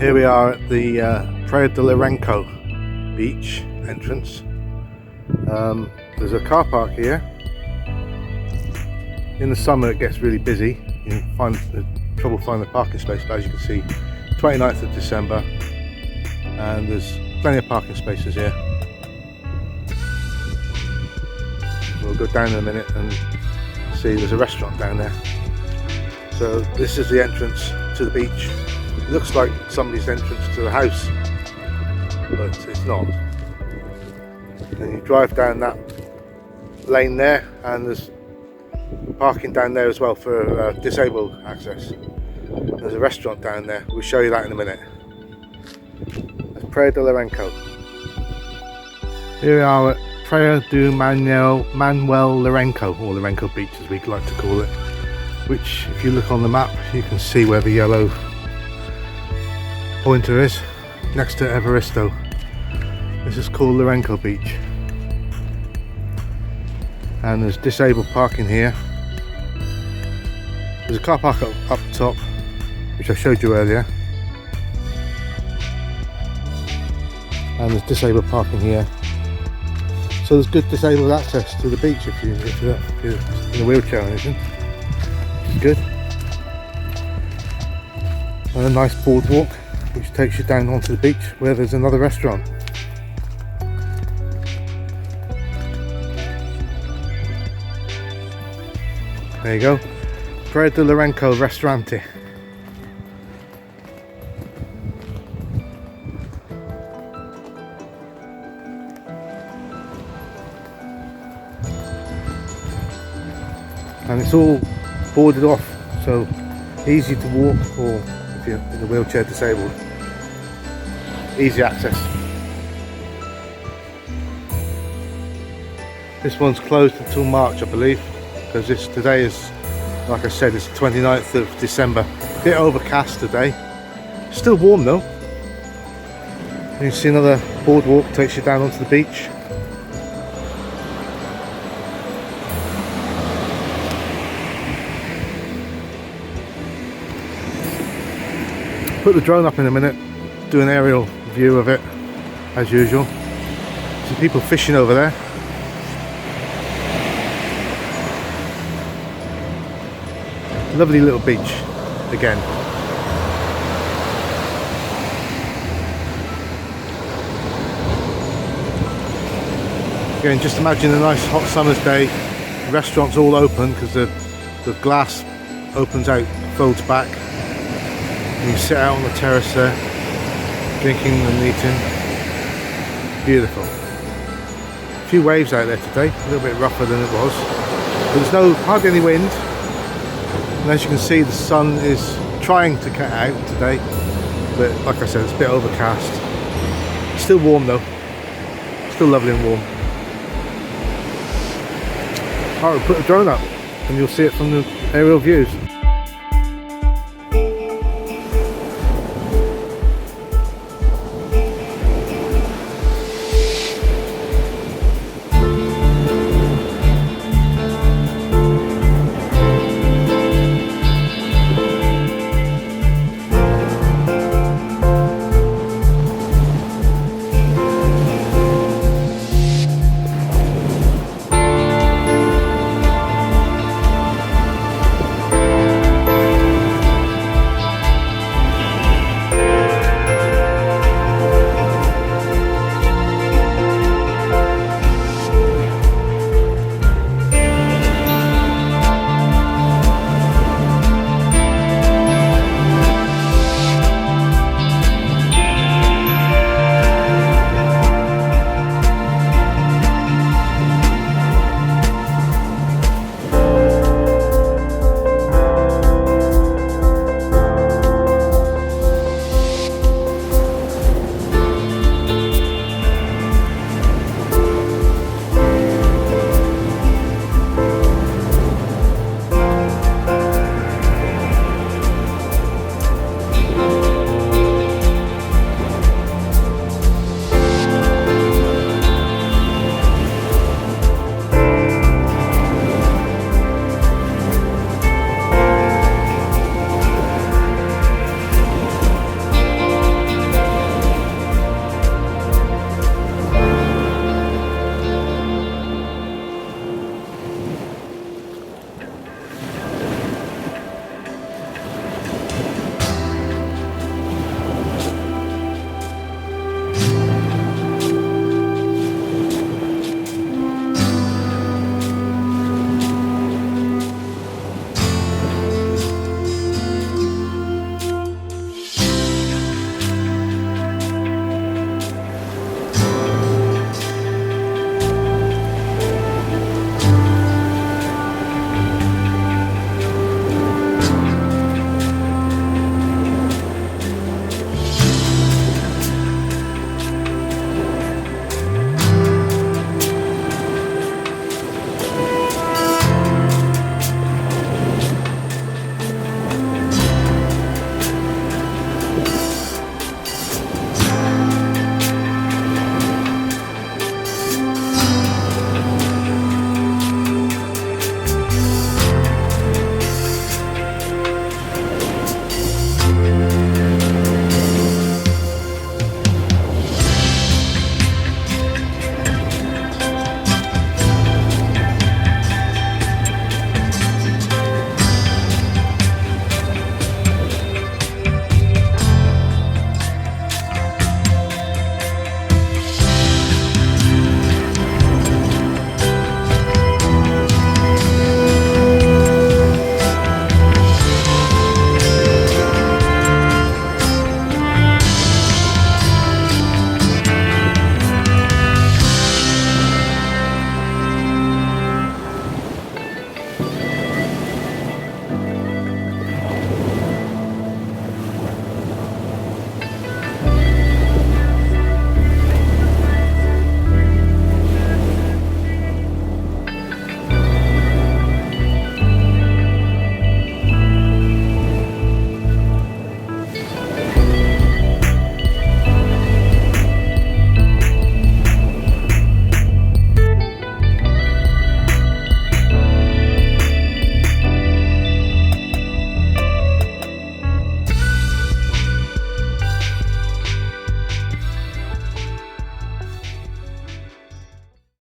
Here we are at the Praia de Lourenco Beach entrance. There's a car park here. In the summer it gets really busy. You find trouble finding a parking space, but as you can see, 29th of December, and there's plenty of parking spaces here. We'll go down in a minute and see there's a restaurant down there. So this is the entrance to the beach. It looks like somebody's entrance to the house, but it's not. And you drive down that lane there, and there's parking down there as well for disabled access. There's a restaurant down there. We'll show you that in a minute. That's Praia de Lourenco. Here we are at Praia do Manuel Lourenco, or Lourenco Beach as we like to call it, which if you look on the map you can see where the yellow pointer is, next to Everest. This is called Lourenco Beach, and there's disabled parking here. There's a car park up top, which I showed you earlier, and there's disabled parking here. So there's good disabled access to the beach if you're in a wheelchair or anything, which is good. And a nice boardwalk which takes you down onto the beach where there's another restaurant. There you go, Praia de Lourenco Restaurante. And it's all boarded off, so easy to walk, or if you're in a wheelchair disabled, easy access. This one's closed until March, I believe, because today is, like I said, it's the 29th of December. A bit overcast today, still warm though. You can see another boardwalk takes you down onto the beach. Put the drone up in a minute, do an aerial view of it as usual. Some people fishing over there. Lovely little beach again. Again, just imagine a nice hot summer's day. The restaurant's all open because the glass opens out, folds back. And you sit out on the terrace there, drinking and eating. Beautiful. A few waves out there today, a little bit rougher than it was. But there's hardly any wind. And as you can see, the sun is trying to cut out today. But like I said, it's a bit overcast. Still warm though. Still lovely and warm. Alright, we'll put the drone up and you'll see it from the aerial views.